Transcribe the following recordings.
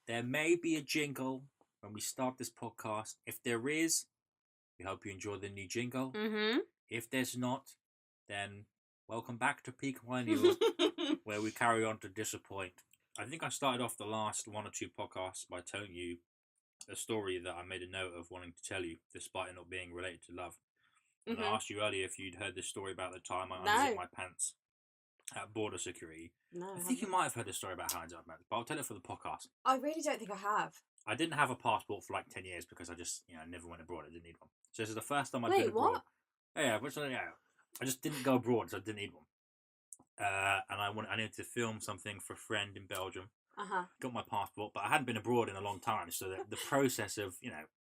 There may be a jingle when we start this podcast. If there is, we hope you enjoy the new jingle. Mm-hmm. If there's not, then welcome back to Peak Millennial, where we carry on to disappoint. I think I started off the last one or two podcasts by telling you a story that I made a note of wanting to tell you, despite it not being related to love. And I asked you earlier if you'd heard this story about the time I unzipped my pants at border security. No, I think you might have heard this story about how I unzipped my pants, but I'll tell it for the podcast. I really don't think I have. I didn't have a passport for like 10 years because I just, never went abroad. I didn't need one. So this is the first time I've been abroad. What? Yeah, I just didn't go abroad, so I didn't need one. And I needed to film something for a friend in Belgium. Got my passport, but I hadn't been abroad in a long time, so the process of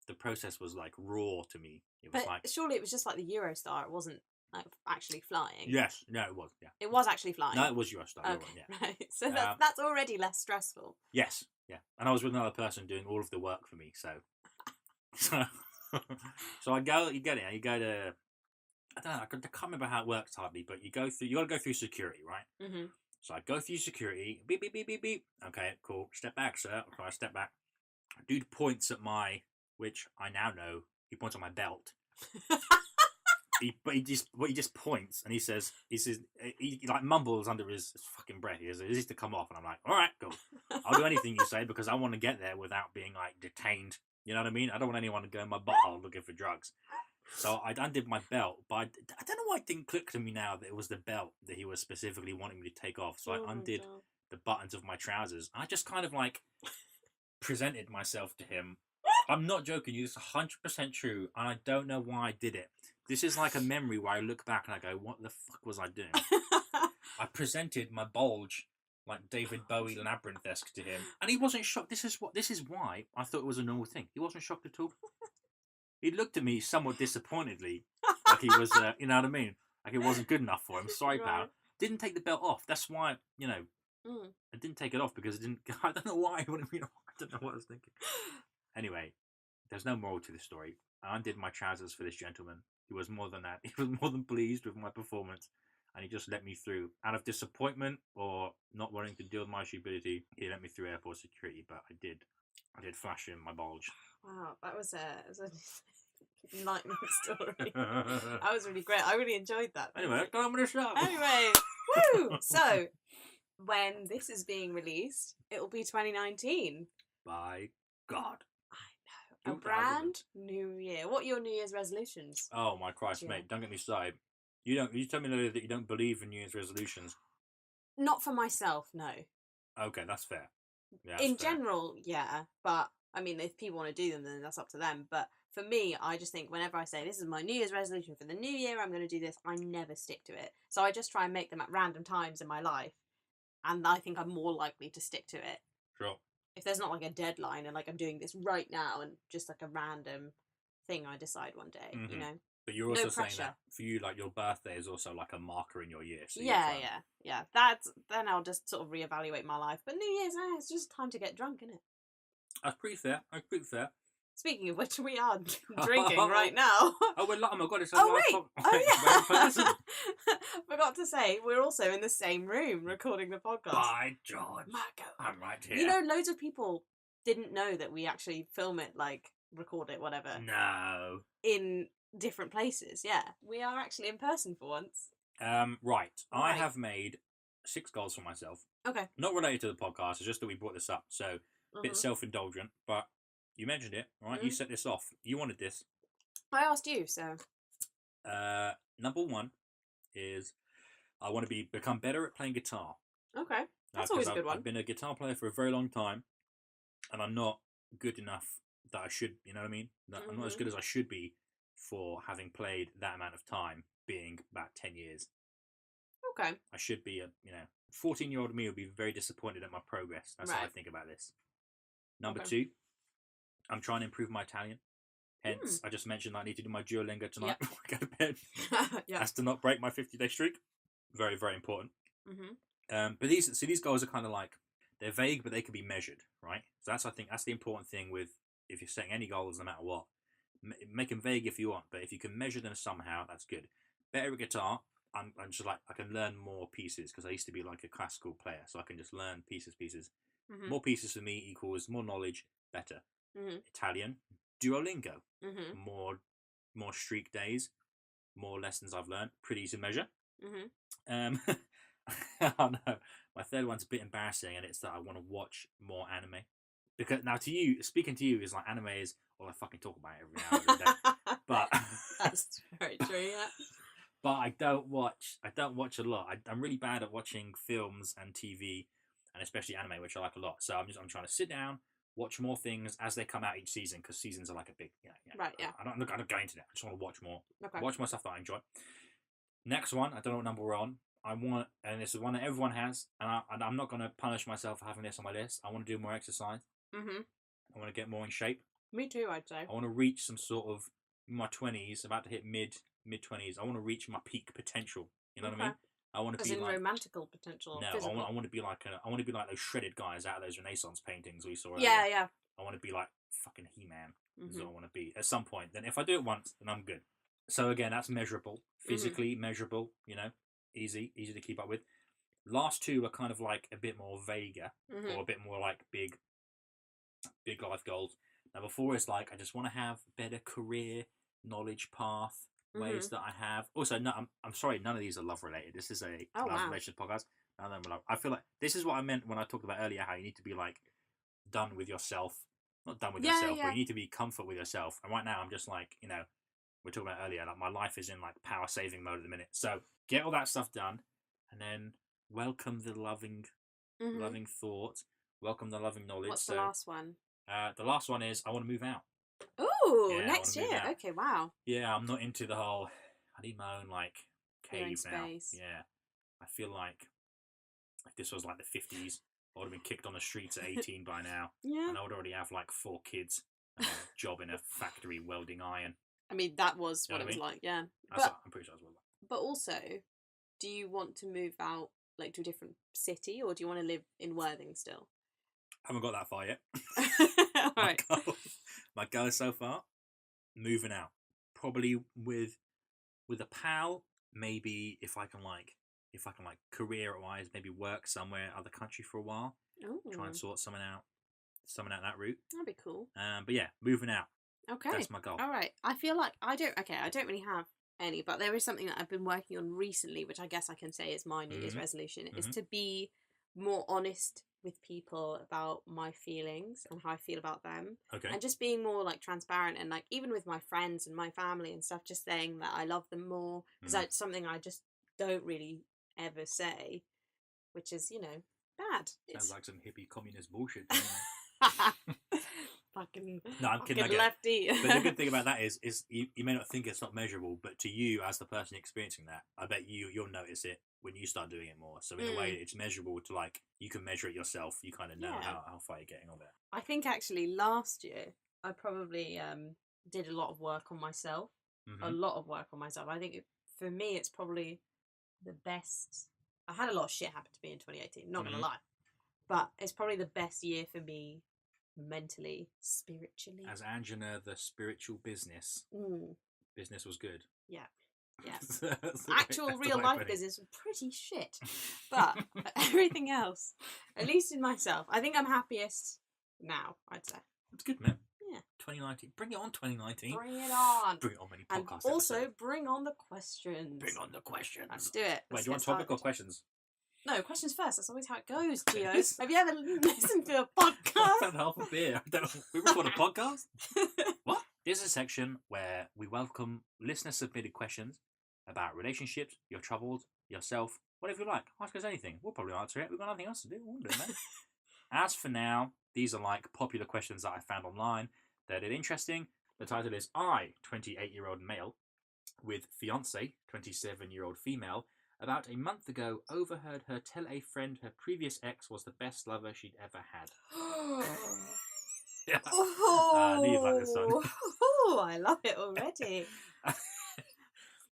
the process was like raw to me. It was surely it was just like the Eurostar. It wasn't like actually flying. Yes, no, it was. Yeah, it was actually flying. No, it was Eurostar. Okay, right. So that's already less stressful. Yes, yeah, and I was with another person doing all of the work for me. So I go. You get it. You go to. I don't know. I can't remember how it works hardly, but you got to go through security, right? Mm-hmm. So I go through security. Beep beep beep beep beep. Okay, cool. Step back, sir. Okay, I step back. Dude points at which I now know he points on my belt. he just points and he says he like mumbles under his fucking breath. He says, "Is this to come off?" And I'm like, "All right, cool. I'll do anything you say because I want to get there without being like detained. You know what I mean? I don't want anyone to go in my butthole looking for drugs." So I undid my belt, but I don't know why it didn't click to me now that it was the belt that he was specifically wanting me to take off. So I undid the buttons of my trousers. I just kind of like presented myself to him. I'm not joking you, it's 100% true, and I don't know why I did it. This is like a memory where I look back and I go, what the fuck was I doing? I presented my bulge like David Bowie Labyrinth-esque to him, and he wasn't shocked. This is why I thought it was a normal thing. He wasn't shocked at all. He looked at me somewhat disappointedly, like he was, you know what I mean? Like it wasn't good enough for him. Sorry, pal. Didn't take the belt off. That's why, I didn't take it off because it didn't. I don't know why. I don't know what I was thinking. Anyway, there's no moral to this story. I undid my trousers for this gentleman. He was more than that. He was more than pleased with my performance, and he just let me through. Out of disappointment or not wanting to deal with my stupidity, he let me through airport security. But I did flash him my bulge. Wow, that was a enlightening story. That was really great. I really enjoyed that. Anyway, I'm going to stop. Anyway, woo! So, when this is being released, it will be 2019. By God. I know. A brand new year. What are your New Year's resolutions? Oh my Christ, mate! Don't get me started. You told me earlier that you don't believe in New Year's resolutions. Not for myself, no. Okay, that's fair. Yeah, in general, yeah, but I mean, if people want to do them, then that's up to them. But for me, I just think whenever I say this is my New Year's resolution for the new year, I'm going to do this, I never stick to it. So I just try and make them at random times in my life, and I think I'm more likely to stick to it. Sure. If there's not like a deadline and like I'm doing this right now and just like a random thing I decide one day, you know. But you're also saying that for you, like your birthday is also like a marker in your year. So yeah. Then I'll just sort of reevaluate my life. But New Year's, it's just time to get drunk, isn't it? That's pretty fair. Speaking of which, we are drinking right now. Oh, we're oh my God! It's Forgot to say, we're also in the same room recording the podcast. By George, Marco, I'm right here. You know, loads of people didn't know that we actually film it, like record it, whatever. No. In different places, yeah. We are actually in person for once. Right. I have made 6 goals for myself. Okay. Not related to the podcast, it's just that we brought this up, so a bit self-indulgent, but you mentioned it, right? You set this off. You wanted this. I asked you, so. Number 1 is I want to become better at playing guitar. Okay. That's always a good one. I've been a guitar player for a very long time, and I'm not good enough that I should, you know what I mean? I'm not as good as I should be for having played that amount of time, being about 10 years. Okay. I should be 14-year-old me would be very disappointed at my progress. That's how I think about this. Number 2, I'm trying to improve my Italian. Hence, I just mentioned that I need to do my Duolingo tonight before I go to bed. Has to not break my 50-day streak. Very, very important. But these goals are kind of like, they're vague, but they can be measured, right? So I think that's the important thing with, if you're setting any goals, no matter what. Make them vague if you want, but if you can measure them somehow, that's good. Better at guitar, I'm just like, I can learn more pieces, because I used to be like a classical player, so I can just learn pieces. Mhm. More pieces for me equals more knowledge, better. Mhm. Italian, Duolingo. Mhm. More streak days, more lessons I've learned. Pretty easy to measure. Mhm. Oh no, my third one's a bit embarrassing, and it's that I want to watch more anime. Because now, speaking to you is like anime is all I fucking talk about every hour of the day. But That's very true. Yeah. but I don't watch. I don't watch a lot. I'm really bad at watching films and TV, and especially anime, which I like a lot. So I'm trying to sit down, watch more things as they come out each season, because seasons are like a big Right. Yeah. I'm not go into that. I just want to watch more. Okay. Watch more stuff that I enjoy. Next one, I don't know what number we're on. I want, and this is one that everyone has, and I'm not going to punish myself for having this on my list. I want to do more exercise. Mhm. I want to get more in shape. Me too. I'd say. I want to reach some sort of my 20s, about to hit mid 20s. I want to reach my peak potential. You know what I mean? I want to As be in like romantical potential. no. Physical. I want to be like I want to be like those shredded guys out of those Renaissance paintings we saw earlier. Yeah. Yeah. I want to be like fucking He-Man. Is what Mhm. I want to be at some point. Then if I do it once, then I'm good. So again, that's measurable, physically measurable. You know, easy to keep up with. Last two are kind of like a bit more vaguer, or a bit more like big life goals. Number four is like I just want to have better career knowledge path ways that I have. Also, no, I'm sorry, none of these are love related. This is a love relationship podcast. None of them are love. I feel like this is what I meant when I talked about earlier how you need to be like done with yourself, not done with yourself, but you need to be comfort with yourself. And right now, I'm just like we were talking about earlier, like my life is in like power saving mode at the minute. So get all that stuff done, and then welcome the loving thought, welcome the loving knowledge. What's the last one? The last one is I want to move out. Oh, next year. Okay, wow. Yeah, I'm not into the whole. I need my own like cave now. Space. Yeah, I feel like if this was like the 50s, I would have been kicked on the streets at 18 by now. Yeah. And I would already have like 4 kids and a job in a factory welding iron. I mean, that was what it was like. Yeah. I'm pretty sure that's what it was like. But also, do you want to move out like to a different city, or do you want to live in Worthing still? I haven't got that far yet. Right. My goal so far, moving out. Probably with a pal. Maybe if I can like career wise, maybe work somewhere other country for a while. Ooh. Try and sort something out that route. That'd be cool. But yeah, moving out. Okay. That's my goal. All right. I feel like I don't really have any, but there is something that I've been working on recently, which I guess I can say is my New Year's resolution, is to be more honest with people about my feelings and how I feel about them. Okay. And just being more like transparent, and like even with my friends and my family and stuff, just saying that I love them more, because that's something I just don't really ever say, which is, bad. Sounds like some hippie communist bullshit. Fucking no, I'm kidding. lefty. But the good thing about that is you may not think it's not measurable, but to you as the person experiencing that, I bet you'll notice it when you start doing it more. So in a way, it's measurable to like you can measure it yourself. You kind of know how far you're getting on there. I think actually last year I probably did a lot of work on myself. A lot of work on myself. I think for me it's probably the best. I had a lot of shit happen to me in 2018. Not gonna lie, but it's probably the best year for me. Mentally, spiritually. As Angela, the spiritual business was good. Yeah. Actual real life business was pretty shit. But everything else, at least in myself, I think I'm happiest now, I'd say. That's good, man. Yeah. 2019. Bring it on, 2019. Bring it on. Bring it on many podcasts. And also, bring on the questions. Bring on the questions. Let's do it. Wait, do you want topic or questions? No, questions first. That's always how it goes, Geos. Have you ever listened to a podcast? I've had half a beer. We record a podcast? What? This is a section where we welcome listener-submitted questions about relationships, your troubles, yourself, whatever you like. Ask us anything. We'll probably answer it. We've got nothing else to do. We'll do it, man. As for now, these are like popular questions that I found online that are interesting. The title is I, 28-year-old male, with fiancé, 27-year-old female, about a month ago, overheard her tell a friend her previous ex was the best lover she'd ever had. Yeah. I knew you'd like this one. Oh, I love it already.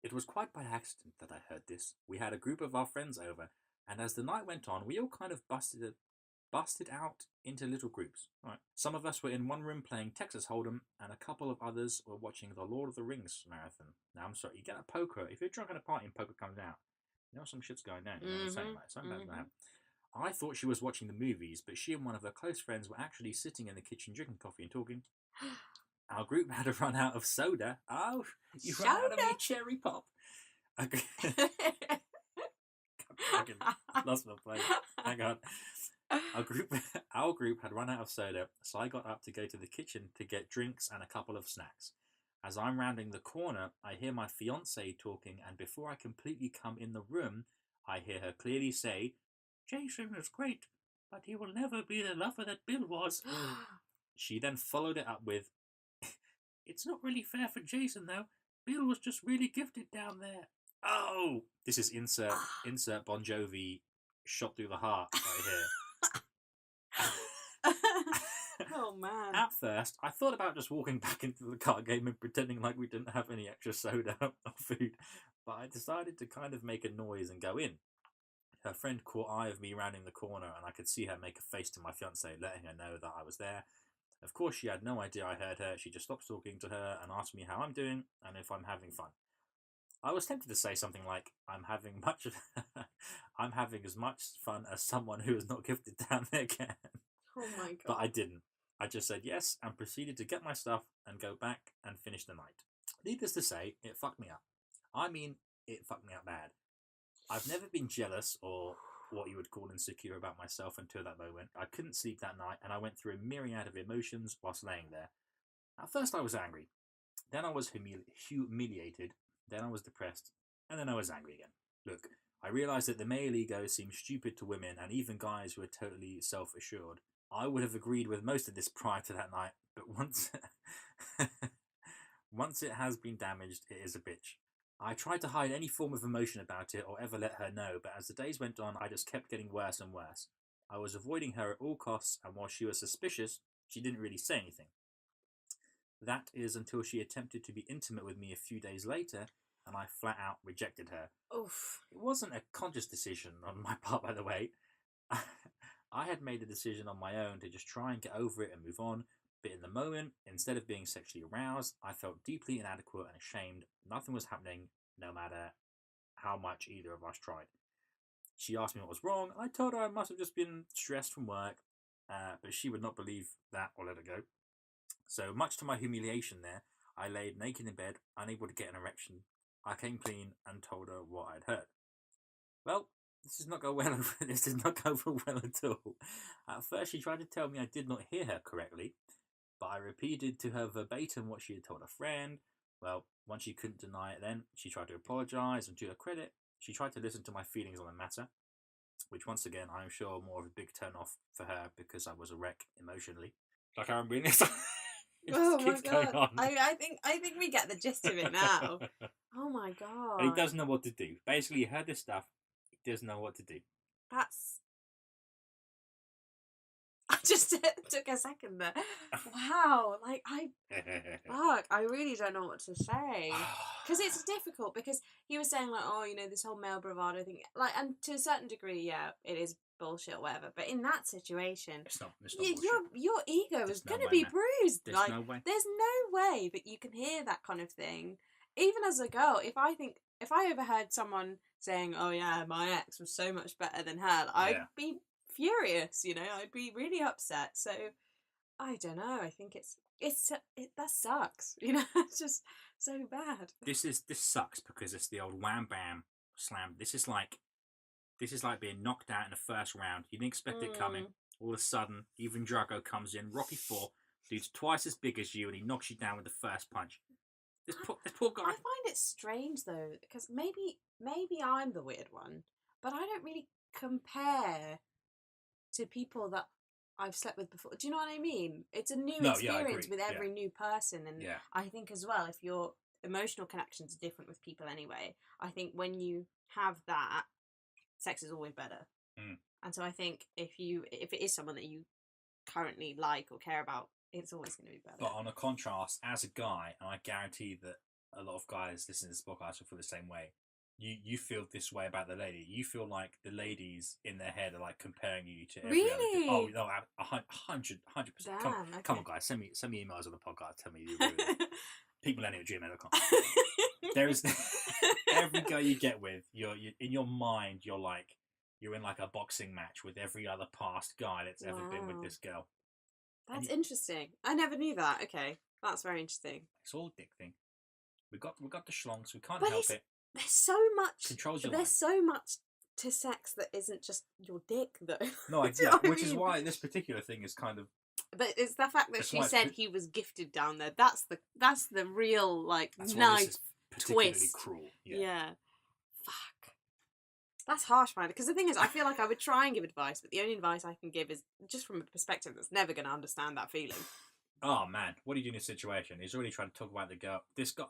It was quite by accident that I heard this. We had a group of our friends over, and as the night went on, we all kind of busted out into little groups. Right. Some of us were in one room playing Texas Hold'em, and a couple of others were watching the Lord of the Rings marathon. Now, I'm sorry, you get a poker. If you're drunk at a party and poker comes out, you know some shit's going down. You know what I'm saying? Like, something bad's going to happen. I thought she was watching the movies, but she and one of her close friends were actually sitting in the kitchen drinking coffee and talking. Our group had run out of soda. Oh, you ran out of your cherry pop. Okay. Fucking lost my place. Hang on. Our group had run out of soda, so I got up to go to the kitchen to get drinks and a couple of snacks. As I'm rounding the corner, I hear my fiancée talking, and before I completely come in the room, I hear her clearly say, "Jason was great, but he will never be the lover that Bill was." She then followed it up with, "It's not really fair for Jason, though. Bill was just really gifted down there." Oh! This is insert Bon Jovi shot through the heart right here. Oh man. At first, I thought about just walking back into the card game and pretending like we didn't have any extra soda or food, but I decided to kind of make a noise and go in. Her friend caught eye of me rounding the corner, and I could see her make a face to my fiancée, letting her know that I was there. Of course, she had no idea I heard her. She just stopped talking to her and asked me how I'm doing and if I'm having fun. I was tempted to say something like, I'm having as much fun as someone who is not gifted down there can. Oh my god. But I didn't. I just said yes and proceeded to get my stuff and go back and finish the night. Needless to say, it fucked me up. I mean, it fucked me up bad. I've never been jealous or what you would call insecure about myself until that moment. I couldn't sleep that night, and I went through a myriad of emotions whilst laying there. At first I was angry. Then I was humiliated. Then I was depressed. And then I was angry again. Look, I realised that the male ego seems stupid to women and even guys who are totally self-assured. I would have agreed with most of this prior to that night, but once it has been damaged, it is a bitch. I tried to hide any form of emotion about it or ever let her know, but as the days went on, I just kept getting worse and worse. I was avoiding her at all costs, and while she was suspicious, she didn't really say anything. That is until she attempted to be intimate with me a few days later, and I flat out rejected her. Oof. It wasn't a conscious decision on my part, by the way. I had made a decision on my own to just try and get over it and move on, but in the moment, instead of being sexually aroused, I felt deeply inadequate and ashamed. Nothing was happening, no matter how much either of us tried. She asked me what was wrong. I told her I must have just been stressed from work, but she would not believe that or let it go. So, much to my humiliation there, I laid naked in bed, unable to get an erection. I came clean and told her what I'd heard. Well, this did not go well at all. At first, she tried to tell me I did not hear her correctly, but I repeated to her verbatim what she had told a friend. Well, once she couldn't deny it then, she tried to apologise, and to her credit, she tried to listen to my feelings on the matter, which once again, I'm sure more of a big turn-off for her because I was a wreck emotionally. Like I'm reading this. Oh my god! I think we get the gist of it now. Oh my god! And he doesn't know what to do. Basically, he heard this stuff. He doesn't know what to do. That's. I just took a second there. Wow! Like fuck! I really don't know what to say because it's difficult. Because he was saying like, oh, you know, this whole male bravado thing, like, and to a certain degree, yeah, it is bullshit or whatever, but in that situation, it's not your ego is going to be bruised. There's no way that you can hear that kind of thing. Even as a girl, if I overheard someone saying, oh yeah, my ex was so much better than her, I'd be furious, you know, I'd be really upset. So I don't know, I think that sucks, you know. It's just so bad. This sucks because it's the old wham bam slam. This is like being knocked out in the first round. You didn't expect it coming. All of a sudden, Ivan Drago comes in, Rocky IV, dude's twice as big as you, and he knocks you down with the first punch. This poor guy. I find it strange though, because maybe I'm the weird one, but I don't really compare to people that I've slept with before. Do you know what I mean? It's a new experience with every new person, and I think as well, if your emotional connections are different with people anyway, I think when you have that, sex is always better. And so I think if it is someone that you currently like or care about, it's always going to be better. But on a contrast, as a guy, and I guarantee that a lot of guys listening to this podcast will feel the same way, you feel this way about the lady. You feel like the ladies in their head are like comparing you to every really? other. Oh no, 100%. Damn, Come on, guys, send me emails on the podcast. Tell me you agree with it. peoplelenny@gmail.com. There is every guy you get with, you're in your mind, you're like, you're in like a boxing match with every other past guy that's ever been with Wow. this girl. That's you- interesting. I never knew that. Okay, that's very interesting. It's all a dick thing. We got the schlongs. We can't But help it. There's so much. Controls your There's life. so much to sex that isn't just your dick, though. No, Do you know what I which is mean? why this particular thing is kind of. But it's the fact that That's she why it's said pr- he was gifted down there. That's the real like That's why this nice is particularly twist. cruel. Yeah. Fuck. That's harsh, man. Because the thing is, I feel like I would try and give advice, but the only advice I can give is just from a perspective that's never going to understand that feeling. Oh man, what do you do in this situation? He's already trying to talk about the girl. This guy,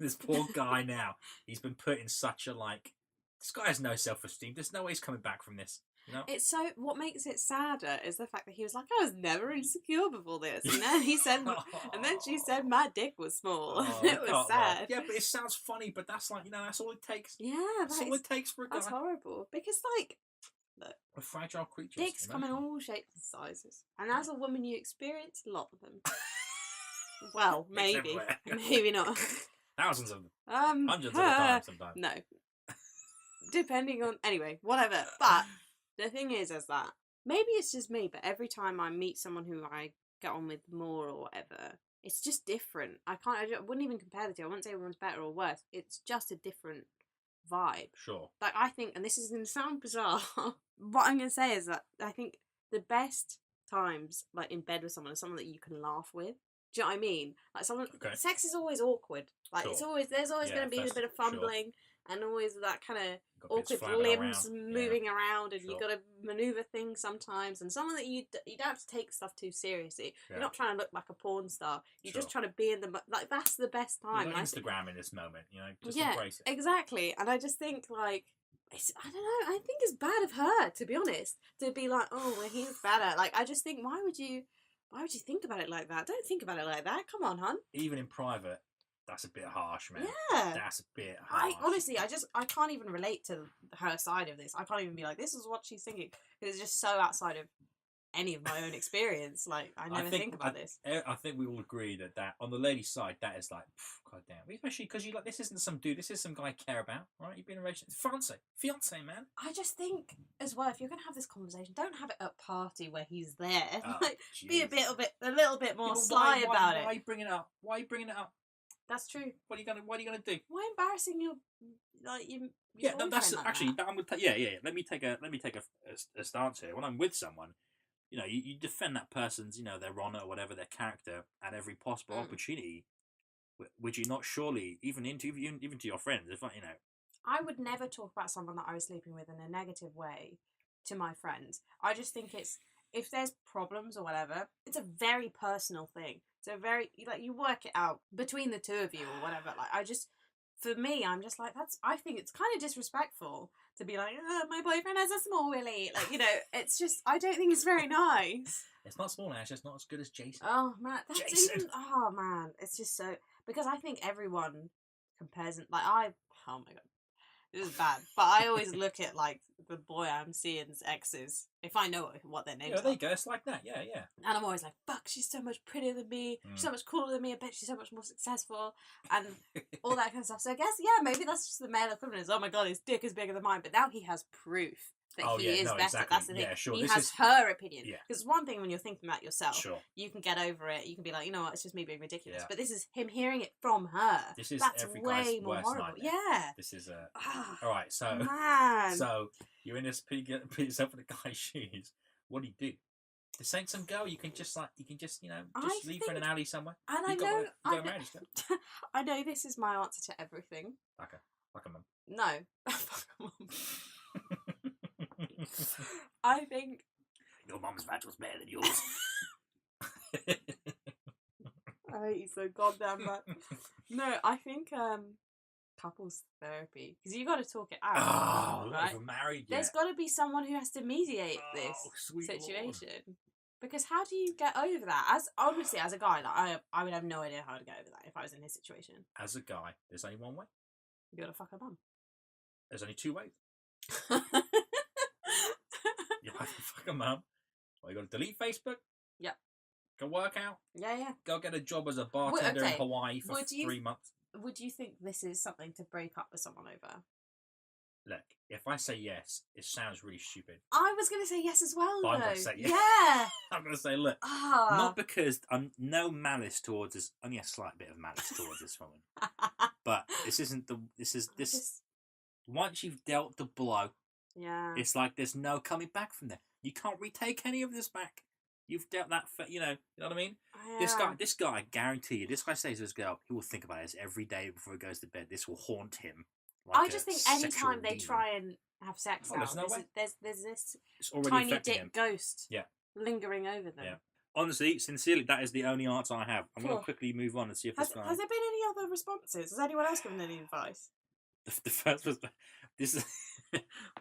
this poor guy now. He's been put in such a like. This guy has no self-esteem. There's no way he's coming back from this. You know. It's so. What makes it sadder is the fact that he was like, I was never insecure before this, and then he said, and then she said, my dick was small. Oh, And I it was can't sad. laugh. Yeah, but it sounds funny. But that's like that's all it takes. Yeah, That's all it takes for a guy. that's horrible. Because like, We're fragile creatures. dicks come in emotionally. all shapes and sizes, and as a woman, you experience a lot of them. Well, Dicks maybe, everywhere. maybe not. Thousands of them. Hundreds of the huh. time sometimes. No. Depending on anyway, whatever. But the thing is that maybe it's just me, but every time I meet someone who I get on with more or whatever, it's just different. I wouldn't even compare the two. I wouldn't say one's better or worse. It's just a different vibe. Sure. Like I think, and this is going to sound bizarre, what I'm going to say is that I think the best times, like in bed with someone, is someone that you can laugh with. Do you know what I mean? Like someone, Okay. sex is always awkward. Like Sure. there's always Yeah, going to be a first- bit of sure. fumbling and always that kind of Got bits awkward flapping limbs around. moving around, and Sure. you got to maneuver things sometimes. And someone that you don't have to take stuff too seriously. Yeah. You're not trying to look like a porn star. You're just Sure. trying to be in the like. That's the best time. You're not I think- Instagram in this moment, just Yeah, embrace it. exactly. And I just think like. I don't know. I think it's bad of her, to be honest, to be like, oh, well, he's better. Like, I just think, why would you think about it like that? Don't think about it like that. Come on, hun. Even in private, that's a bit harsh, man. Yeah. That's a bit harsh. I can't even relate to her side of this. I can't even be like, this is what she's thinking. Because it's just so outside of any of my own experience. Like, I never think about this. I think we all agree that on the lady's side, that is like, god damn. Especially because you like, this isn't some dude, this is some guy you care about, right? You've been in a relationship. Fiance, man. I just think, as well, if you're going to have this conversation, don't have it at a party where he's there. Oh, Like, be a jeez. little bit more Yeah, but sly about why it. are you bringing it up? Why are you bringing it up? That's true. What are you gonna do? Why embarrassing your Yeah, no, that's boyfriend like actually. that? I'm gonna yeah. Let me take a stance here. When I'm with someone, you defend that person's, their honor or whatever, their character at every possible opportunity. Would you not surely, even to your friends, if I would never talk about someone that I was sleeping with in a negative way to my friends. I just think if there's problems or whatever, it's a very personal thing. It's a very you work it out between the two of you or whatever. For me, I'm just like I think it's kind of disrespectful to be like, oh, my boyfriend has a small willy. It's just I don't think it's very nice. It's not small, Ash. It's not as good as Jason. Oh man, that's Jason. even. Oh man, it's just so because I think everyone compares it. Oh my god, this is bad. But I always look at the boy I'm seeing's exes if I know what their names Yeah, are. there you go. It's like that. Yeah, yeah. And I'm always like, fuck, she's so much prettier than me. She's so much cooler than me. I bet she's so much more successful. And all that kind of stuff. So I guess, yeah, maybe that's just the male equivalent. Is, oh my god, his dick is bigger than mine. But now he has proof that he is better. Exactly. That's the thing. Yeah, sure. He This has is her opinion. Yeah. Because one thing when you're thinking that yourself, sure. you can get over it. You can be like, you know what, it's just me being ridiculous. Yeah. But this is him hearing it from her. This is that's every guy's way more worst horrible. nightmare. Yeah. This is Ah, all right. So man. so you're in this put yourself in the guy's shoes. What do you do? This ain't some girl you can just I leave her in an alley somewhere. And You got I married, just know, I know this is my answer to everything. like a mum. No. Fuck 'em up. I think Your mum's vaginal's better than yours. I hate you so goddamn much. No, I think couples therapy because you got to talk it out, Oh, right? not even married yet. There's got to be someone who has to mediate Oh, this sweet situation. Because how do you get over that? Obviously, as a guy, I would have no idea how to get over that if I was in his situation. As a guy, there's only one way. You gotta fuck her mum. There's only two ways. You either fuck a mum, or you got to delete Facebook. Yep. Go work out. Yeah. Go get a job as a bartender in okay. Hawaii for Would you- 3 months. Would you think this is something to break up with someone over? look, if I say yes, it sounds really stupid. I was going to say yes as well, But though. I'm gonna say yes. Yeah. I'm going to say, look, Ah. not because I'm no malice towards this, only a slight bit of malice towards this woman. But this isn't the. This is this. Just, Once you've dealt the blow, yeah. it's like there's no coming back from there. You can't retake any of this back. You've dealt that. You know what I mean. Yeah. This guy, I guarantee you, this guy says to this girl, he will think about this every day before he goes to bed. This will haunt him. Like I just think any time they demon. try and have sex Oh, there's now, no way. there's this It's already tiny affecting dick him. ghost Yeah. lingering over them. Yeah. Honestly, sincerely, that is the only answer I have. I'm going Cool. to quickly move on and see if Has this guy. there been any other responses? Has anyone else given any advice? The first was this.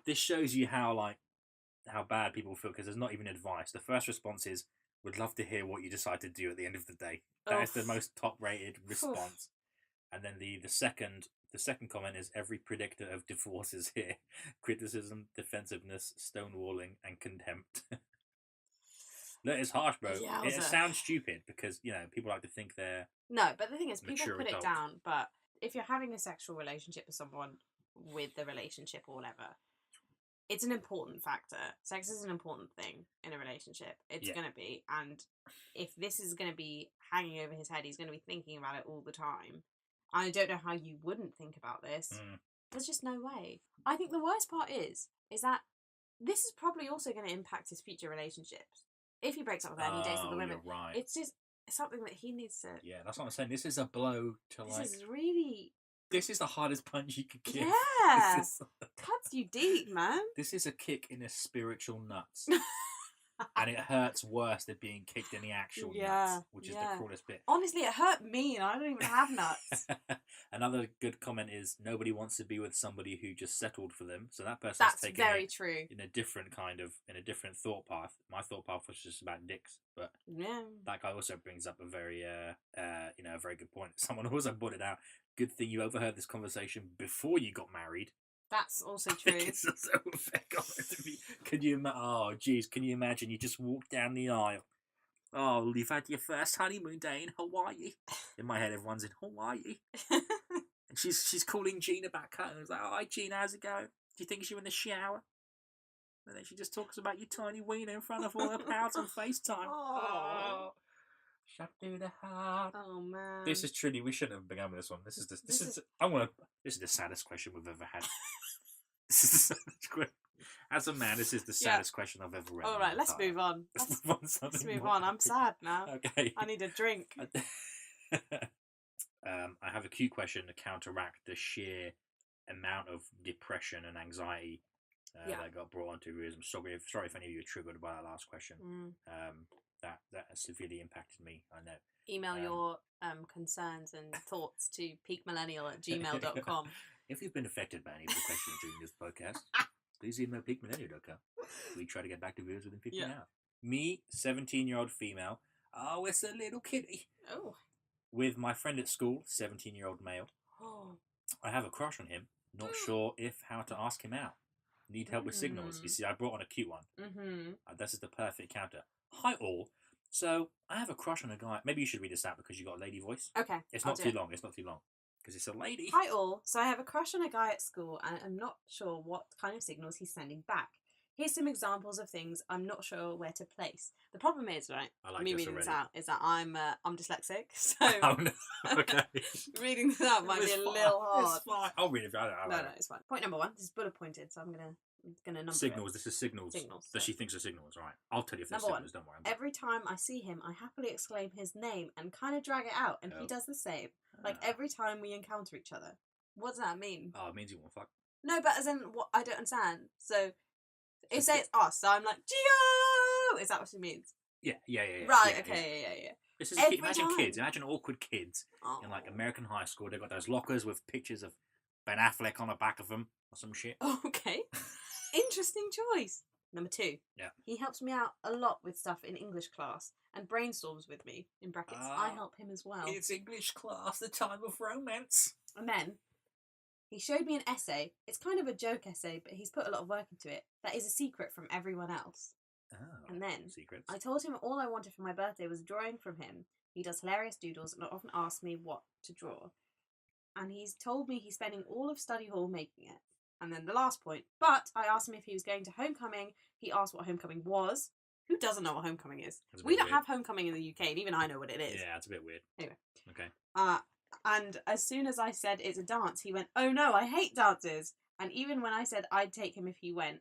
This shows you how bad people feel because there's not even advice. The first response is, "Would love to hear what you decide to do at the end of the day." That is the Oof. most top-rated response. And then the second comment is, "Every predictor of divorce is here: criticism, defensiveness, stonewalling, and contempt." Look, it's harsh, bro. It Yowza. sounds stupid because people like to think they're No, but the thing is, people Mature put it adult. down. But if you're having a sexual relationship with someone, with the relationship or whatever, it's an important factor. Sex is an important thing in a relationship. It's Yeah. going to be. And if this is going to be hanging over his head, he's going to be thinking about it all the time. I don't know how you wouldn't think about this. There's just no way. I think the worst part is that this is probably also going to impact his future relationships. If he breaks up with her and he dates other women, you're right. it's just something that he needs to... Yeah, that's what I'm saying. This is a blow to This is really... This is the hardest punch you could give. Yeah! This is, Cuts you deep, man. this is a kick in the spiritual nuts. And it hurts worse than being kicked in the actual nuts, which is the cruelest bit. Honestly, it hurt me and I don't even have nuts. Another good comment is, nobody wants to be with somebody who just settled for them. So that person's That's taking very it true. in a different thought path. My thought path was just about dicks, but Yeah. that guy also brings up a very a very good point. Someone also pointed out, good thing you overheard this conversation before you got married. That's also true. It's also a fair comment to be. Can you imagine you just walk down the aisle? Oh, you've had your first honeymoon day in Hawaii. In my head, everyone's in Hawaii. And she's calling Gina back home. It's like, oh, hi, Gina, how's it going? Do you think you're in the shower? And then she just talks about your tiny wiener in front of all her pals on FaceTime. Oh. Shut through the heart. Oh, man. This is truly, we shouldn't have begun with this one. This is the saddest question we've ever had. This is the saddest question. As a man, this is the saddest question I've ever read. All right, let's move on. Let's move on. I'm sad now. Okay. I need a drink. I have a cute question to counteract the sheer amount of depression and anxiety that got brought onto realism. Sorry if any of you are triggered by that last question. That has severely impacted me. I know. Email your concerns and thoughts to peakmillennial@gmail.com. If you've been affected by any of the questions during this podcast, please email peakmillennial.com. We try to get back to viewers within 15 hours. Me, 17-year-old female. Oh, it's a little kitty. Oh. With my friend at school, 17-year-old male. Oh. I have a crush on him. Not sure how to ask him out. Need help with signals. You see, I brought on a cute one. This is the perfect counter. Hi all. So, I have a crush on a guy. Maybe you should read this out because you got a lady voice. Okay. It's not too long. It's not too long. Because it's a lady. Hi all. So I have a crush on a guy at school and I'm not sure what kind of signals he's sending back. Here's some examples of things I'm not sure where to place. The problem is, right, me reading this out, is that I'm dyslexic, so oh, no. Okay. reading this out might be a little hard. It's fine. I'll read it. No, it's fine. Point number 1, this is bullet pointed, so I'm gonna number signals. it. This is signals. Signals. That she thinks are signals, right? I'll tell you if they're Number signals. 1, Don't worry. every time I see him, I happily exclaim his name and kind of drag it out, and he does the same. Like every time we encounter each other. What does that mean? Oh, it means you want to fuck. No, but as in, what I don't understand. So, if say it's us, so I'm like, Gio! Is that what she means? Yeah. Right, yeah, okay, yeah. This is Every imagine time. kids. Imagine awkward kids in like American high school. They've got those lockers with pictures of Ben Affleck on the back of them or some shit. Okay. Interesting choice. Number 2. Yeah. He helps me out a lot with stuff in English class and brainstorms with me, in brackets. I help him as well. It's English class, the time of romance. And then, he showed me an essay. It's kind of a joke essay, but he's put a lot of work into it. That is a secret from everyone else. Oh, And then, secrets. I told him all I wanted for my birthday was a drawing from him. He does hilarious doodles and often asks me what to draw. And he's told me he's spending all of study hall making it. And then the last point. But I asked him if he was going to homecoming. He asked what homecoming was. Who doesn't know what homecoming is? That's a We bit don't weird. have homecoming in the UK, and even I know what it is. Yeah, it's a bit weird. Anyway. Okay. And as soon as I said it's a dance, he went, "Oh no, I hate dances." And even when I said I'd take him if he went,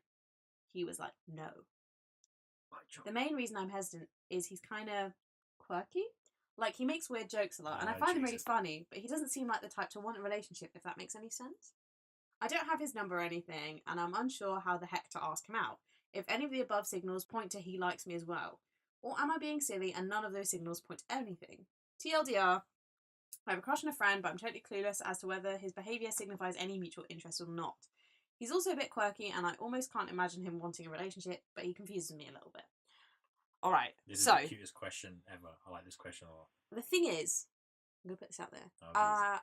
he was like, "No." The main reason I'm hesitant is he's kind of quirky. Like, he makes weird jokes a lot, and I find him really funny, but he doesn't seem like the type to want a relationship, if that makes any sense. I don't have his number or anything, and I'm unsure how the heck to ask him out. If any of the above signals point to he likes me as well. Or am I being silly and none of those signals point to anything? TLDR, I have a crush on a friend, but I'm totally clueless as to whether his behaviour signifies any mutual interest or not. He's also a bit quirky, and I almost can't imagine him wanting a relationship, but he confuses me a little bit. Alright, This is the cutest question ever. I like this question a lot. The thing is, I'm going to put this out there. Oh,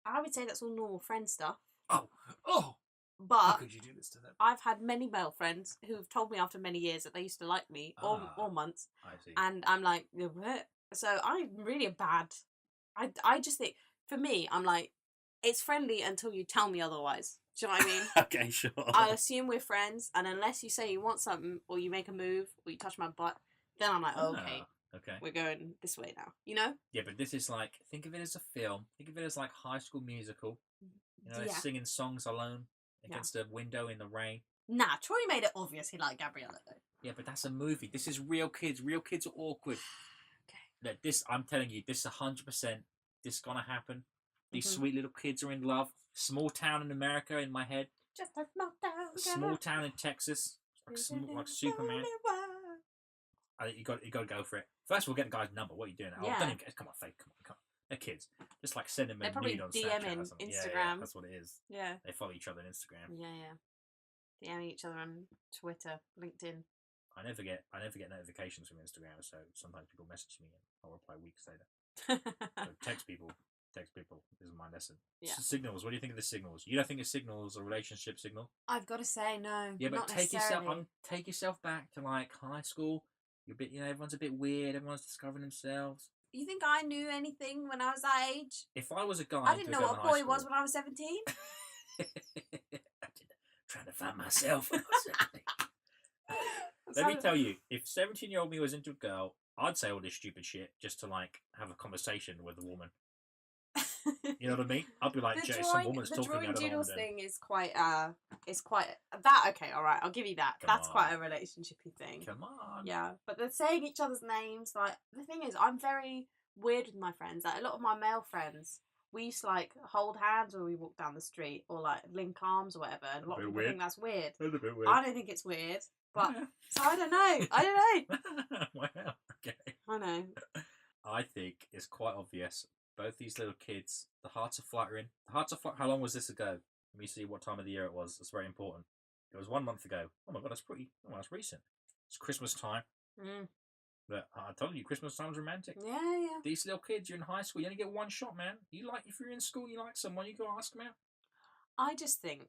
I would say that's all normal friend stuff. Oh! How But could you do this to them? I've had many male friends who've told me after many years that they used to like me, or months, I see. and I'm like, what? So I'm really a bad. I just think, for me, I'm like, it's friendly until you tell me otherwise. Do you know what I mean? Okay, sure. I assume we're friends, and unless you say you want something, or you make a move, or you touch my butt, then I'm like, okay, Okay. we're going this way now. You know? Yeah, but this is like, think of it as a film. Think of it as like High School Musical. You know, they're singing songs alone against a window in the rain. Nah, Troy made it obvious he liked Gabriella, though. Yeah, but that's a movie. This is real kids. Real kids are awkward. Okay. Look, this, I'm telling you, this is 100%. This is gonna happen. These sweet little kids are in love. Small town in America in my head. Just a small town. Small town in Texas. Like Superman. You got to go for it. First, we'll get the guy's number. What are you doing? Yeah. Oh, don't even, come on, Faith. Come on. They're kids. Just like send them a probably nude on DM Snapchat in or something. Instagram. Yeah, that's what it is. Yeah. They follow each other on Instagram. Yeah. DMing each other on Twitter, LinkedIn. I never get notifications from Instagram, so sometimes people message me and I'll reply weeks later. So text people is my lesson. Yeah. Signals. What do you think of the signals? You don't think a signal is a relationship signal? I've got to say no. Yeah, but not take necessarily. yourself back to like high school. You're a bit, everyone's a bit weird. Everyone's discovering themselves. You think I knew anything when I was that age? If I was a guy, I didn't know what a boy was when I was 17. Trying to find myself. Let me tell you, if 17-year-old me was into a girl, I'd say all this stupid shit just to like have a conversation with a woman. You know what I mean? I'd be like, Jay, some woman's talking about it. The drawing doodles thing is quite that. Okay, all right, I'll give you that. That's quite a relationshipy thing. Come on. Yeah, but the saying each other's names, like, the thing is, I'm very weird with my friends. Like, a lot of my male friends, we used to like hold hands when we walk down the street, or like link arms or whatever. And a lot of people think that's weird. That's a bit weird. I don't think it's weird, but so I don't know. Wow. Okay. I know. I think it's quite obvious. Both these little kids, the hearts are fluttering. How long was this ago? Let me see what time of the year it was. It's very important. It was 1 month ago. Oh my god, that's recent. It's Christmas time. But I told you, Christmas time's romantic. Yeah. These little kids, you're in high school, you only get one shot, man. If you're in school, you like someone, you go ask them out. I just think,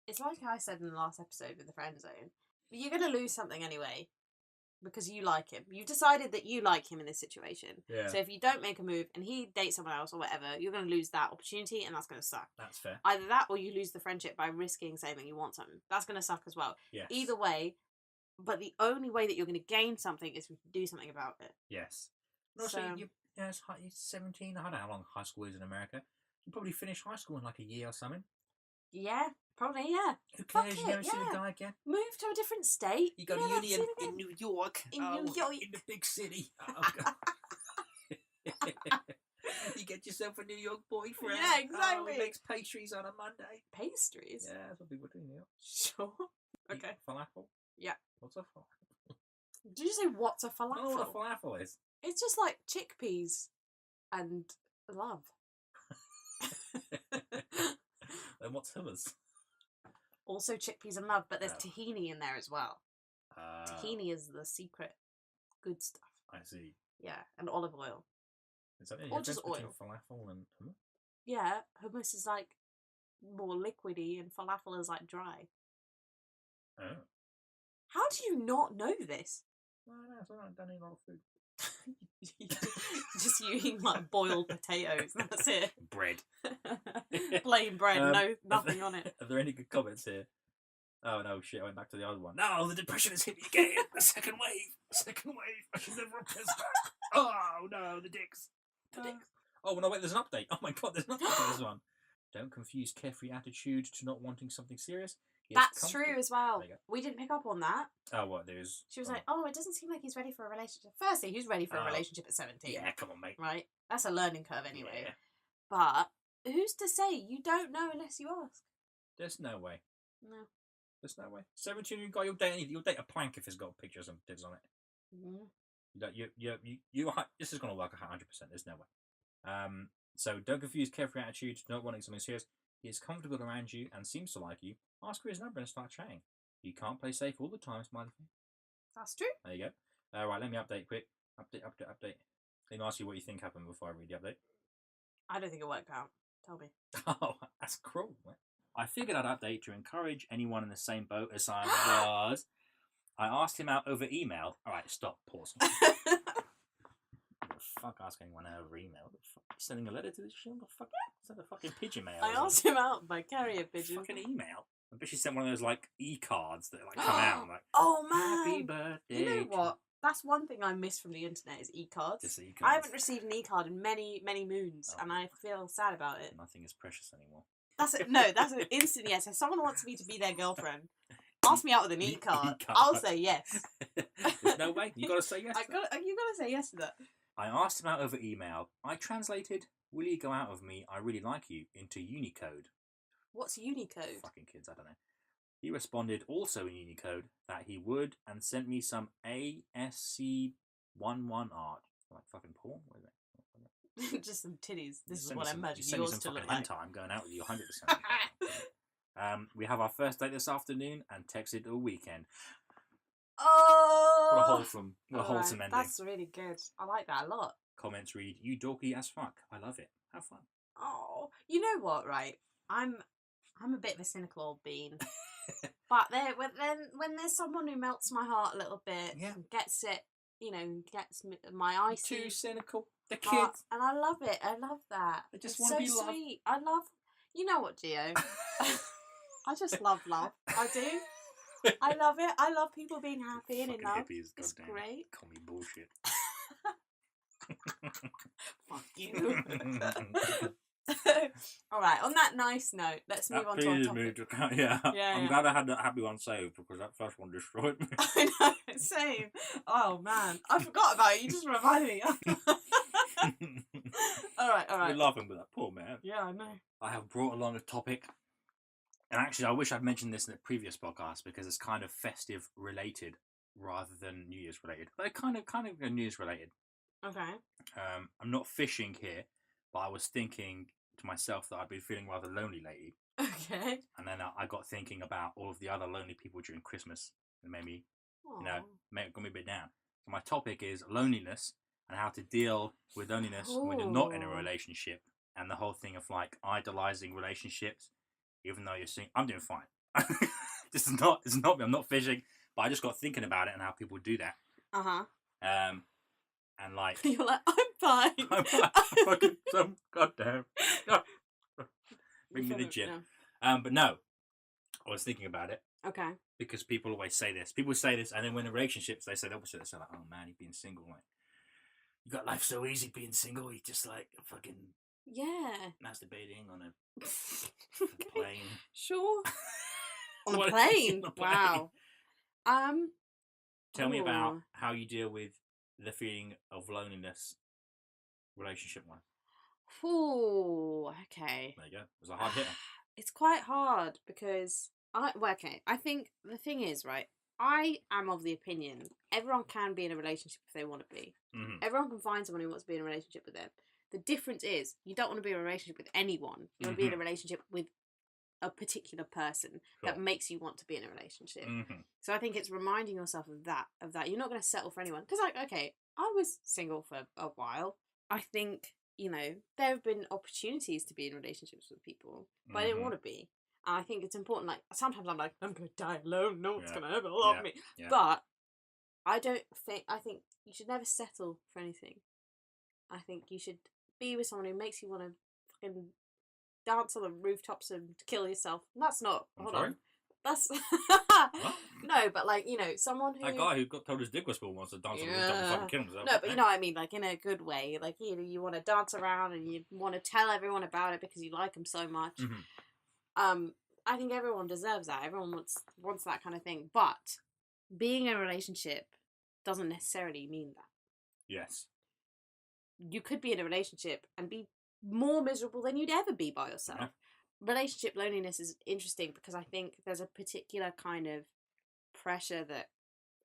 it's like I said in the last episode with the friend zone, you're going to lose something anyway. Because you like him. You've decided that you like him in this situation. Yeah. So if you don't make a move and he dates someone else or whatever, you're going to lose that opportunity and that's going to suck. That's fair. Either that or you lose the friendship by risking saying that you want something. That's going to suck as well. Yes. Either way, but the only way that you're going to gain something is if you do something about it. Yes. Also, you're 17. I don't know how long high school is in America. You probably finish high school in like a year or something. Yeah, probably, yeah. Who cares? You never see the guy again. Move to a different state. You go to uni in New York. In New York. In the big city. Oh, God. You get yourself a New York boyfriend. Yeah, exactly. He makes pastries on a Monday. Pastries? Yeah, that's what people do in New York. Sure. Okay. Falafel? Yeah. What's a falafel? Did you say what's a falafel? I don't know what a falafel is. It's just like chickpeas and love. Then what's hummus? Also chickpeas and love, but there's tahini in there as well. Tahini is the secret good stuff. I see. Yeah, and olive oil. Is that the Or difference just between oil. falafel and hummus? Yeah, hummus is like more liquidy and falafel is like dry. Oh. How do you not know this? No, it's alright. I don't eat a lot of food. just you eating like boiled potatoes. That's it. Bread. Plain bread, nothing on it. Are there any good comments here? Oh no, shit! I went back to the other one. No, the depression has hit me again. The second wave. Second wave. I should never have pressed that. Oh no, the dicks. The dicks. Oh no, wait. There's an update. Oh my god, there's an update to this one. Don't confuse carefree attitude to not wanting something serious. That's true as well. There you go. We didn't pick up on that. Oh, what? There's. She was like, "Oh, it doesn't seem like he's ready for a relationship." Firstly, who's ready for a relationship at 17? Yeah, come on, mate. Right? That's a learning curve anyway. Yeah. But who's to say? You don't know unless you ask. There's no way. No. There's no way. 17-year-old guy, you'll date anything. You'll date a plank if it's got pictures of tits on it. You this is going to work 100%. There's no way. So don't confuse carefree attitude to not wanting something serious. He is comfortable around you and seems to like you. Ask for his number and start chatting. You can't play safe all the time, smiley face. That's true. There you go. Right, let me update quick. Update. Let me ask you what you think happened before I read the update. I don't think it worked out. Tell me. Oh, that's cruel. I figured I'd update to encourage anyone in the same boat as I was. I asked him out over email. Alright, stop. Pause. What the fuck ask anyone out over email? What the fuck? Sending a letter to this shit? What the fuck? Is that a fucking pigeon mail? I asked him out by carrier pigeon. Fucking email. I bet she sent one of those like e-cards that like come out like, oh man, happy birthday. You know what? That's one thing I miss from the internet is e-cards. Just e-cards. I haven't received an e-card in many moons, and I feel sad about it. Nothing is precious anymore. That's it. No, that's an instant yes. If someone wants me to be their girlfriend, ask me out with an e-card. I'll say yes. There's no way. You gotta say yes. You gotta say yes to that. I asked him out over email. I translated, "Will you go out with me? I really like you," into Unicode. What's Unicode? Fucking kids, I don't know. He responded also in Unicode that he would and sent me some ASC11 art. Like fucking porn? What is it? Just some titties. This is Send what me I some- imagine send me yours some to look fucking like. hentai. I'm going out with you 100%. We have our first date this afternoon and texted all weekend. Oh! What a wholesome Alright, ending. That's really good. I like that a lot. Comments read, "You dorky as fuck. I love it. Have fun." Oh, you know what? Right, I'm a bit of a cynical old bean, but when there's someone who melts my heart a little bit, Yeah. gets it, gets my icy Too cynical. The heart, kids. and I love it. I love that. They just It's wanna so be loved. sweet. I love. You know what, Gio? I just love love. I do. I love it. I love people being happy and in Fucking love. hippies, It's goddamn. great. Call me bullshit. Fuck you. All right. On that nice note, let's move on to our topic. Yeah. Yeah, I'm yeah. glad I had that happy one saved because that first one destroyed me. I know, same. Oh man, I forgot about it. You just reminded me. all right. We're laughing with that poor man. Yeah, I know. I have brought along a topic, and actually, I wish I'd mentioned this in the previous podcast because it's kind of festive related rather than New Year's related. But kind of New Year's related. Okay. I'm not fishing here, but I was thinking to myself that I've been feeling rather lonely lately, Okay. and then I got thinking about all of the other lonely people during Christmas, and made me, got me a bit down. So my topic is loneliness and how to deal with loneliness when you're not in a Ooh. relationship, and the whole thing of like idolizing relationships, even though you're seeing. I'm doing fine. It's not me. I'm not fishing, but I just got thinking about it and how people do that. And like. You're like, I'm fine. I'm fucking some goddamn. Bring me to the gym. But no, I was thinking about it Okay. because people always say this. People say this, and then when in relationships, they say the opposite. They say like, "Oh man, you've been single. Like, you got life so easy being single. You just like fucking Yeah. masturbating on a plane." Sure. On a What- plane. on a plane. Wow. Tell me about Ooh. how you deal with the feeling of loneliness, relationship-wise. Ooh. Okay. There you go. It was a hard hitter. It's quite hard because I think the thing is, right, I am of the opinion everyone can be in a relationship if they want to be. Mm-hmm. Everyone can find someone who wants to be in a relationship with them. The difference is you don't want to be in a relationship with anyone. You want to be in a relationship with a particular person that Sure. makes you want to be in a relationship. Mm-hmm. So I think it's reminding yourself of that. You're not going to settle for anyone. Because, I was single for a while. I think, there have been opportunities to be in relationships with people, but I didn't want to be. And I think it's important, like, sometimes I'm like, I'm going to die alone. No one's Yeah. going to ever love Yeah. me. Yeah. But I think you should never settle for anything. I think you should be with someone who makes you want to fucking dance on the rooftops and kill yourself. And that's not. I'm Hold sorry? on. That's What? no, but like someone who That guy who got told his dick was small wants to dance on the rooftop and fucking kill himself. No, but you know what I mean, like in a good way. Like you want to dance around and you want to tell everyone about it because you like them so much. Mhm. I think everyone deserves that. Everyone wants that kind of thing. But being in a relationship doesn't necessarily mean that. Yes. You could be in a relationship and be more miserable than you'd ever be by yourself. Yeah. Relationship loneliness is interesting because I think there's a particular kind of pressure that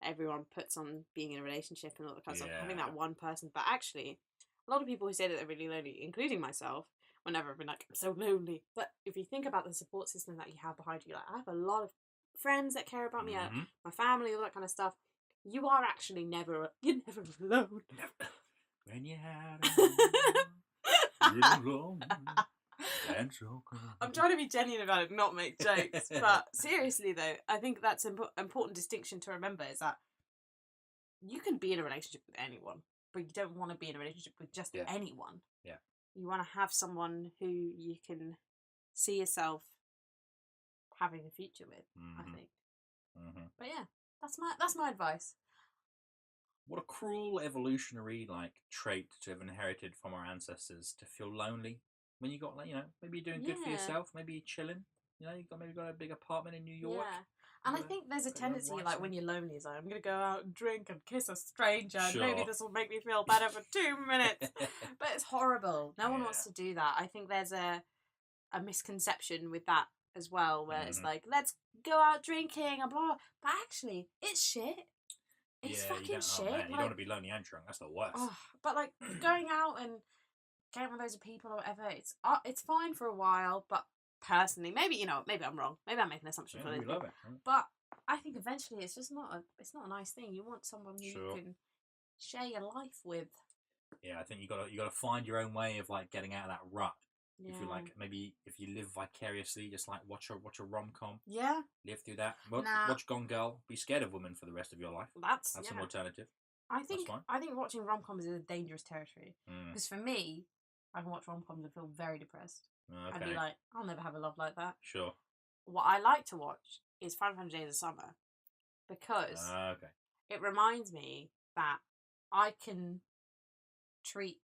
everyone puts on being in a relationship and all that kind of stuff, having that one person. But actually, a lot of people who say that they're really lonely, including myself, whenever I've been like, I'm so lonely. But if you think about the support system that you have behind you, like I have a lot of friends that care about me, Mhm. my family, all that kind of stuff. You're never alone. When you had alone, and so I'm trying to be genuine about it, not make jokes. But seriously, though, I think that's an important distinction to remember is that you can be in a relationship with anyone, but you don't want to be in a relationship with just anyone. Yeah. You want to have someone who you can see yourself having a future with, I think. Mhm. But yeah, that's my advice. What a cruel evolutionary trait to have inherited from our ancestors, to feel lonely when you got maybe you're doing good for yourself, maybe you're chilling, you got a big apartment in New York. Yeah. And I think there's a tendency, like when you're lonely, is like, I'm going to go out and drink and kiss a stranger, and maybe this will make me feel better for 2 minutes. But it's horrible. No one wants to do that. I think there's a misconception with that as well, where it's like, let's go out drinking and blah, blah. But actually, it's shit. It's fucking shit. Oh man, you don't want to be lonely and drunk. That's the worst. But like going out and getting with those people or whatever, it's fine for a while, but personally, maybe I'm wrong. Maybe I'm making an assumption for this. We love it. But I think eventually it's just not a nice thing. You want someone who you can share your life with. Yeah, I think you gotta find your own way of getting out of that rut. Yeah. If you maybe if you live vicariously, just watch a rom-com. Yeah. Live through that. Watch Gone Girl. Be scared of women for the rest of your life. That's an alternative. I think watching rom-coms is a dangerous territory. Because for me, I can watch rom-coms and feel very depressed. Okay. I'd be like, I'll never have a love like that. Sure. What I like to watch is 500 Days of Summer because it reminds me that I can treat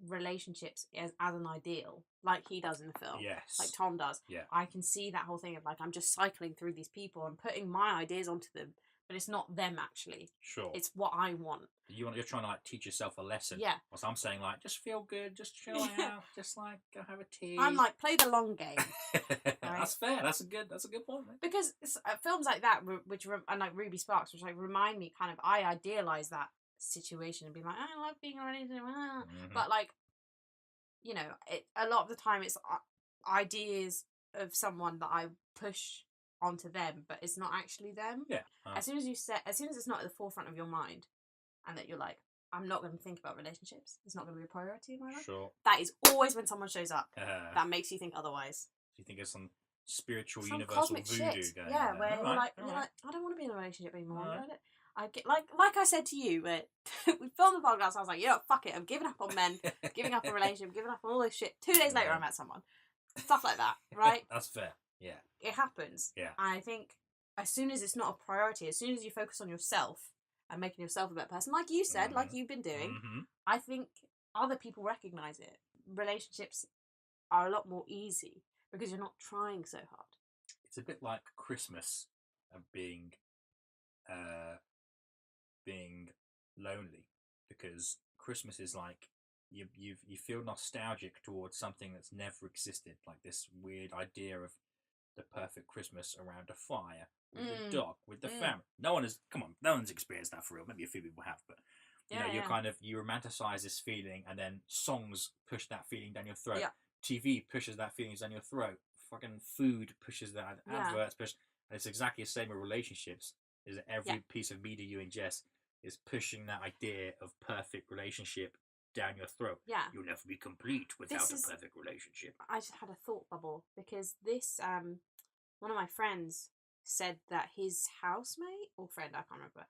relationships as an ideal, like he does in the film. Yes. Like Tom does. Yeah. I can see that whole thing of I'm just cycling through these people and putting my ideas onto them, but it's not them actually. Sure. It's what I want. You're trying to teach yourself a lesson. Yeah. Whilst I'm saying just feel good, just chill out, just go have a tea. I'm play the long game. Right? That's fair. That's a good point, man. Because films like that, which and like Ruby Sparks, which remind me I idealize that situation and be like, I love being around it, but a lot of the time it's ideas of someone that I push onto them, but it's not actually them. Yeah. As soon as it's not at the forefront of your mind, and that you're like, I'm not going to think about relationships. It's not going to be a priority in my life. Sure. That is always when someone shows up that makes you think otherwise. Do you think it's some spiritual, some universal cosmic voodoo shit. going Yeah, on where there? you're like, I don't want to be in a relationship anymore. I get like I said to you, where we filmed the podcast. I was like, fuck it, I'm giving up on men, giving up on relationship, giving up on all this shit. 2 days later, I met someone. Stuff like that, right? That's fair. Yeah. It happens. Yeah. And I think as soon as it's not a priority, as soon as you focus on yourself and making yourself a better person, like you said, like you've been doing, I think other people recognize it. Relationships are a lot more easy because you're not trying so hard. It's a bit like Christmas of being lonely, because Christmas is you feel nostalgic towards something that's never existed, like this weird idea of the perfect Christmas around a fire with the dog, with the family. No one's experienced that for real. Maybe a few people have, but you romanticize this feeling, and then songs push that feeling down your throat. Yeah. TV pushes that feeling down your throat. Fucking food pushes that. Adverts push. And it's exactly the same with relationships. Is that every piece of media you ingest is pushing that idea of perfect relationship down your throat. Yeah. You'll never be complete without a perfect relationship. I just had a thought bubble because this one of my friends said that his housemate or friend, I can't remember,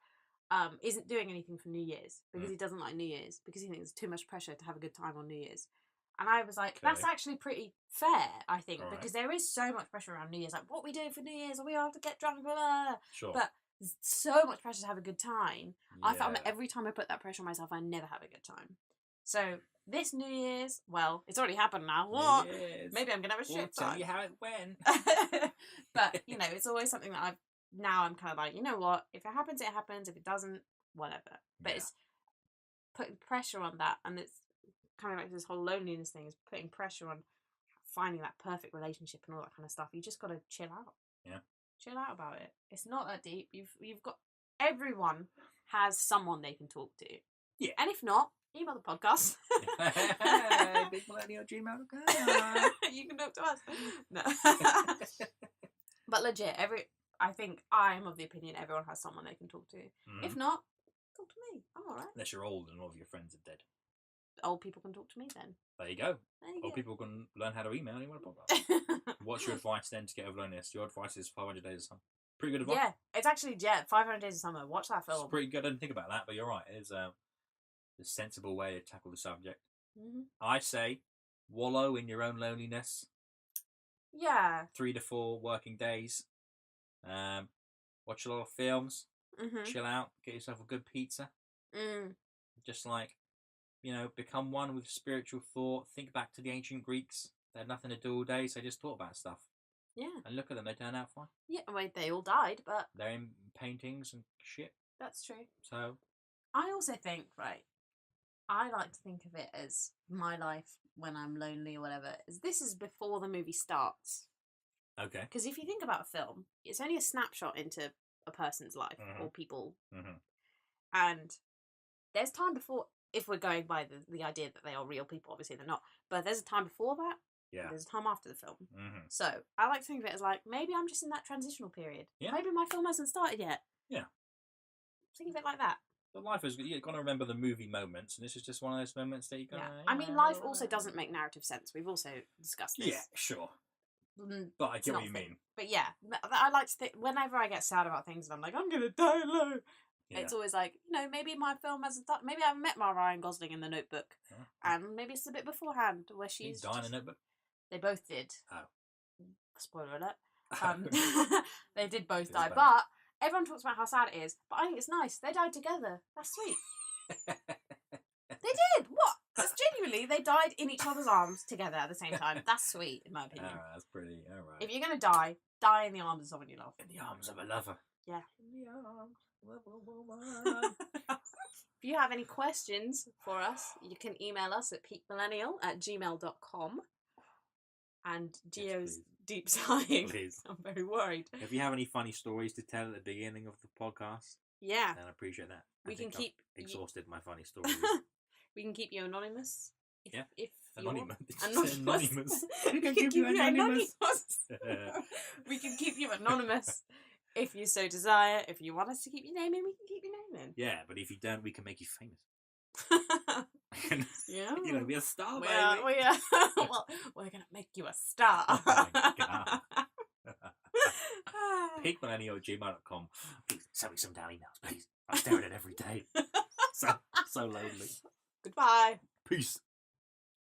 isn't doing anything for New Year's because Mm. he doesn't like New Year's because he thinks it's too much pressure to have a good time on New Year's. And I was like, Okay. that's actually pretty fair, I think, All right. because there is so much pressure around New Year's. Like, what we doing for New Year's? Are we all have to get drunk? Blah, blah, blah. Sure. But there's so much pressure to have a good time. I found that Yeah. every time I put that pressure on myself, I never have a good time. So this New Year's, well, it's already happened now. What? Yes. Maybe I'm going to have a We'll shit tell time. you how it went. But, you know, it's always something that I'm kind of like, you know what? If it happens, it happens. If it doesn't, whatever. But Yeah. it's putting pressure on that, and it's kind of like this whole loneliness thing is putting pressure on finding that perfect relationship and all that kind of stuff. You just got to chill out. Yeah. Chill out about it. It's not that deep. You've got, everyone has someone they can talk to. Yeah. And if not, email the podcast. BigMillennialGmail.com. You can talk to us. No. But legit, I think I'm of the opinion everyone has someone they can talk to. Mhm. If not, talk to me. I'm alright. Unless you're old and all of your friends are dead. Old people can talk to me then. There you go. There you Old go. people can learn how to email anyone a podcast. What's your advice then to get over loneliness? Your advice is 500 Days of Summer. Pretty good advice. Yeah, it's actually 500 Days of Summer. Watch that It's film. pretty good. I didn't think about that, but you're right. It is a sensible way to tackle the subject. Mm-hmm. I say wallow in your own loneliness. Yeah. 3 to 4 working days. Watch a lot of films. Mm-hmm. Chill out. Get yourself a good pizza. Just like, become one with spiritual thought. Think back to the ancient Greeks. They had nothing to do all day, so they just thought about stuff. Yeah. And look at them, they turn out fine. Yeah, well, they all died, but They're in paintings and shit. that's true. So, I also think, right, I like to think of it as my life when I'm lonely or whatever. This is before the movie starts. okay. Because if you think about a film, it's only a snapshot into a person's life Mhm. or people. Mm-hmm. And there's time before, if we're going by the idea that they are real people, obviously they're not. But there's a time before that. Yeah. There's a time after the film. Mm-hmm. So I like to think of it as like, maybe I'm just in that transitional period. Yeah. Maybe my film hasn't started yet. Yeah. Think of it like that. But life is, you've got to remember the movie moments, and this is just one of those moments that you Yeah. gotta, I mean, life also doesn't make narrative sense. We've also discussed this. Yeah, sure. Mm, But I It's get not what you a thing. mean. But yeah, I like to think, whenever I get sad about things and I'm like, I'm going to die alone. Yeah. It's always like, maybe my film hasn't started. Maybe I haven't met my Ryan Gosling in The Notebook. Yeah. And maybe it's a bit beforehand where Did she's. he die in a just- notebook? They both did. Oh. Spoiler alert. They did both Feels die. bad. But everyone talks about how sad it is. But I think it's nice. They died together. That's sweet. They did. What? That's genuinely, they died in each other's arms together at the same time. That's sweet, in my opinion. Alright, that's pretty. Alright. If you're going to die in the arms of someone you love. In the arms of a lover. Yeah. In the arms of a woman. If you have any questions for us, you can email us at peakmillennial@gmail.com. And Gio's please. deep sighing. Please. I'm very worried. If you have any funny stories to tell at the beginning of the podcast, Yeah. then I appreciate that. We can keep I've exhausted my funny stories. we can keep you anonymous. If, Yeah. if you want. Anonymous. Anonymous. We can keep you anonymous. We can keep you anonymous if you so desire. If you want us to keep your name in, we can keep your name in. Yeah, but if you don't, we can make you famous. Yeah. You're gonna be a star, We baby. are, well, we're gonna make you a star. Oh my God. PeakMillennial@gmail.com. Please send me some damn emails, please. I stare at it every day. So lonely. Goodbye. Peace.